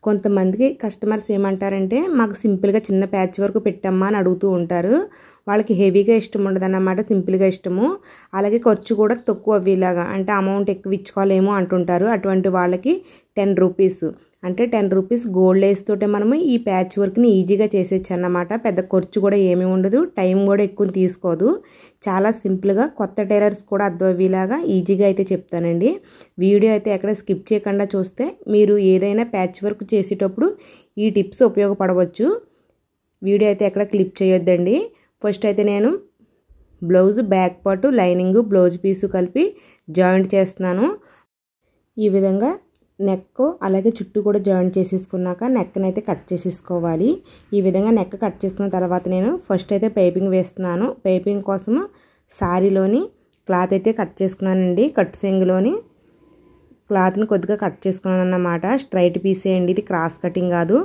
కొంతమందికి కస్టమర్స్ ఏమంటారంటే మాకు సింపుల్గా చిన్న ప్యాచ్ వర్క్ పెట్టమ్మా అని అడుగుతూ ఉంటారు. వాళ్ళకి హెవీగా ఇష్టం ఉండదన్నమాట, సింపుల్గా ఇష్టము. అలాగే ఖర్చు కూడా తక్కువ అవ్వేలాగా, అంటే అమౌంట్ ఎక్కువ ఇచ్చుకోవాలేమో అంటుంటారు. అటువంటి వాళ్ళకి 10 రూపీస్ అంటే 10 రూపీస్ గోల్డ్ లేస్ తోటే మనము ఈ ప్యాచ్ వర్క్ని ఈజీగా చేసేయచ్చు అన్నమాట. పెద్ద ఖర్చు కూడా ఏమీ ఉండదు, టైం కూడా ఎక్కువ తీసుకోదు. చాలా సింపుల్గా కొత్త టైలర్స్ కూడా అర్థమయ్యేలాగా ఈజీగా అయితే చెప్తానండి. వీడియో అయితే ఎక్కడ స్కిప్ చేయకుండా చూస్తే మీరు ఏదైనా ప్యాచ్ వర్క్ చేసేటప్పుడు ఈ టిప్స్ ఉపయోగపడవచ్చు. వీడియో అయితే ఎక్కడ క్లిప్ చేయొద్దండి. ఫస్ట్ అయితే నేను blouse back part, lining, blouse piece కలిపి జాయింట్ చేస్తున్నాను. ఈ విధంగా నెక్ అలాగే చుట్టూ కూడా జాయింట్ చేసేసుకున్నాక నెక్ని అయితే కట్ చేసేసుకోవాలి. ఈ విధంగా నెక్ కట్ చేసుకున్న తర్వాత నేను ఫస్ట్ అయితే పైపింగ్ వేస్తున్నాను. పైపింగ్ కోసం శారీలోని క్లాత్ అయితే కట్ చేసుకున్నానండి. కట్ సెంగులోని క్లాత్ని కొద్దిగా కట్ చేసుకున్నాను అన్నమాట. స్ట్రైట్ పీసే అండి, ఇది క్రాస్ కటింగ్ కాదు.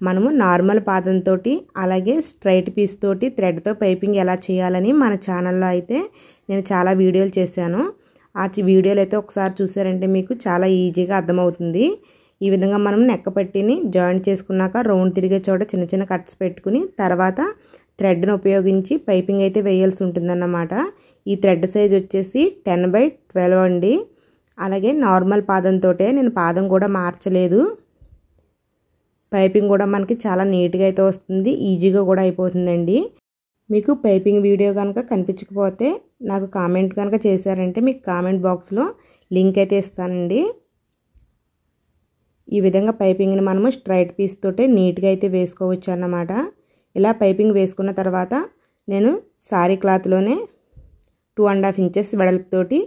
మనము నార్మల్ పాదంతో అలాగే స్ట్రైట్ పీస్ తోటి థ్రెడ్తో పైపింగ్ ఎలా చేయాలని మన ఛానల్లో అయితే నేను చాలా వీడియోలు చేశాను. ఆ వీడియోలు అయితే ఒకసారి చూసారంటే మీకు చాలా ఈజీగా అర్థమవుతుంది. ఈ విధంగా మనం నెక్క పట్టిని జాయింట్ చేసుకున్నాక రౌండ్ తిరిగే చోట చిన్న చిన్న కట్స్ పెట్టుకుని తర్వాత థ్రెడ్ని ఉపయోగించి పైపింగ్ అయితే వేయాల్సి ఉంటుందన్నమాట. ఈ థ్రెడ్ సైజ్ వచ్చేసి 10/12 అండి. అలాగే నార్మల్ పాదంతో నేను పాదం కూడా మార్చలేదు. పైపింగ్ కూడా మనకి చాలా నీట్గా అయితే వస్తుంది, ఈజీగా కూడా అయిపోతుందండి. మీకు పైపింగ్ వీడియో కనుక కనిపించకపోతే నాకు కామెంట్ కనుక చేశారంటే మీకు కామెంట్ బాక్స్లో లింక్ అయితే ఇస్తానండి. ఈ విధంగా పైపింగ్ని మనము స్ట్రైట్ పీస్ తోటే నీట్గా అయితే వేసుకోవచ్చు అన్నమాట. ఇలా పైపింగ్ వేసుకున్న తర్వాత నేను శారీ క్లాత్లోనే 2.5 ఇంచెస్ వెడల్పుతోటి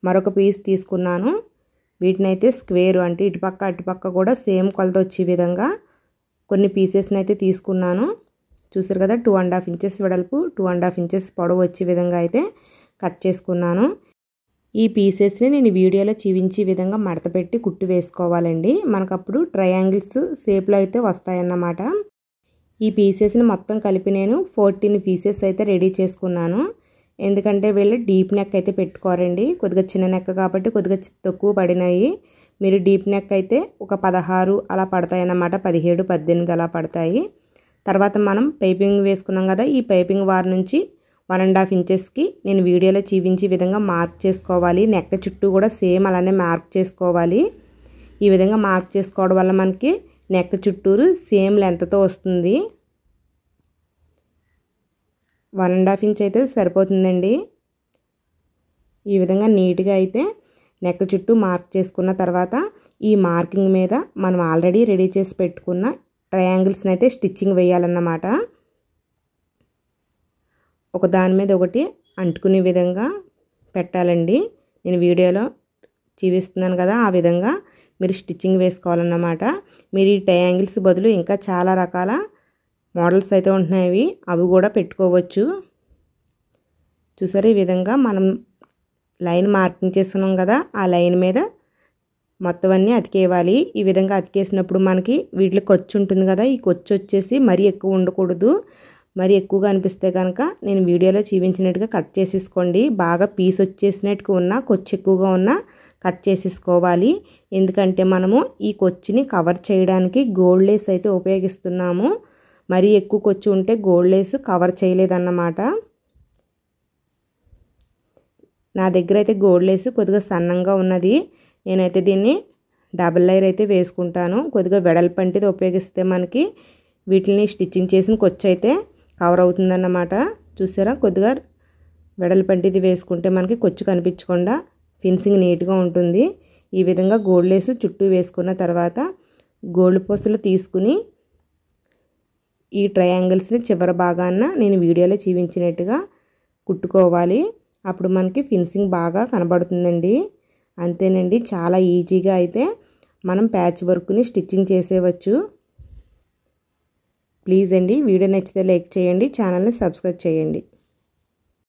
మరొక పీస్ తీసుకున్నాను. వీటిని అయితే స్క్వేర్ అంటే ఇటుపక్క అటుపక్క కూడా సేమ్ కొలత వచ్చే విధంగా కొన్ని పీసెస్ని అయితే తీసుకున్నాను. చూసారు కదా, 2.5 ఇంచెస్ వెడల్పు, 2.5 ఇంచెస్ పొడవు వచ్చే విధంగా అయితే కట్ చేసుకున్నాను. ఈ పీసెస్ని నేను వీడియోలో చూపించే విధంగా మడత పెట్టి కుట్టు వేసుకోవాలండి. మనకప్పుడు ట్రయాంగిల్స్ షేప్లో అయితే వస్తాయన్నమాట. ఈ పీసెస్ని మొత్తం కలిపి నేను 14 పీసెస్ అయితే రెడీ చేసుకున్నాను. ఎందుకంటే వీళ్ళు డీప్ నెక్ అయితే పెట్టుకోరండి, కొద్దిగా చిన్న నెక్ కాబట్టి కొద్దిగా తక్కువ పడినాయి. మీరు డీప్ నెక్ అయితే ఒక 16 అలా పడతాయి అన్నమాట, 17, 18 అలా పడతాయి. తర్వాత మనం పైపింగ్ వేసుకున్నాం కదా, ఈ పైపింగ్ వార్ నుంచి 1.5 ఇంచెస్కి నేను వీడియోలో చూపించే విధంగా మార్క్ చేసుకోవాలి. నెక్ చుట్టూ కూడా సేమ్ అలానే మార్క్ చేసుకోవాలి. ఈ విధంగా మార్క్ చేసుకోవడం వల్ల మనకి నెక్ చుట్టూరు సేమ్ లెంత్తో వస్తుంది. 1.5 ఇంచ్ అయితే సరిపోతుందండి. ఈ విధంగా నీట్గా అయితే నెక్ చుట్టూ మార్క్ చేసుకున్న తర్వాత ఈ మార్కింగ్ మీద మనం ఆల్రెడీ రెడీ చేసి పెట్టుకున్న ట్రయాంగిల్స్ని అయితే స్టిచ్చింగ్ వేయాలన్నమాట. ఒక దాని మీద ఒకటి అంటుకునే విధంగా పెట్టాలండి. నేను వీడియోలో చూపిస్తున్నాను కదా, ఆ విధంగా మీరు స్టిచ్చింగ్ వేసుకోవాలన్నమాట. మీరు ఈ ట్రయాంగిల్స్ బదులు ఇంకా చాలా రకాల మోడల్స్ అయితే ఉంటున్నాయి, అవి కూడా పెట్టుకోవచ్చు. చూసారు, ఈ విధంగా మనం లైన్ మార్కింగ్ చేసుకున్నాం కదా, ఆ లైన్ మీద మొత్తం అన్నీ అతికేయాలి. ఈ విధంగా అతికేసినప్పుడు మనకి వీటిలో ఖర్చు ఉంటుంది కదా, ఈ ఖర్చు వచ్చేసి మరీ ఎక్కువ ఉండకూడదు. మరి ఎక్కువగా అనిపిస్తే కనుక నేను వీడియోలో చూపించినట్టుగా కట్ చేసేసుకోండి. బాగా పీస్ వచ్చేసినట్టుగా ఉన్నా, ఖర్చు ఎక్కువగా ఉన్నా కట్ చేసేసుకోవాలి. ఎందుకంటే మనము ఈ ఖర్చుని కవర్ చేయడానికి గోల్డ్ లేస్ అయితే ఉపయోగిస్తున్నాము. మరీ ఎక్కువ ఖర్చు ఉంటే గోల్డ్ లేస్ కవర్ చేయలేదన్నమాట. నా దగ్గర అయితే గోల్డ్ లేస్ కొద్దిగా సన్నంగా ఉన్నది. నేనైతే దీన్ని డబుల్ లేయర్ అయితే వేసుకుంటాను. కొద్దిగా వెడల్పంటిది ఉపయోగిస్తే మనకి వీటిని స్టిచ్చింగ్ చేసిన ఖర్చు అయితే కవర్ అవుతుందన్నమాట. చూసారా, కొద్దిగా వెడల్పంటిది వేసుకుంటే మనకి ఖర్చు కనిపించకుండా ఫినిషింగ్ నీట్గా ఉంటుంది. ఈ విధంగా గోల్డ్ లేస్ చుట్టూ వేసుకున్న తర్వాత గోల్డ్ పూసలు తీసుకుని ఈ ట్రయాంగిల్స్ని చివరి భాగాన నేను వీడియోలో చూపించినట్టుగా కుట్టుకోవాలి. అప్పుడు మనకి ఫినిషింగ్ బాగా కనబడుతుందండి. అంతేనండి, చాలా ఈజీగా అయితే మనం ప్యాచ్ వర్క్ని స్టిచ్చింగ్ చేసేవచ్చు. ప్లీజ్ అండి, వీడియో నచ్చితే లైక్ చేయండి, ఛానల్ని సబ్స్క్రైబ్ చేయండి.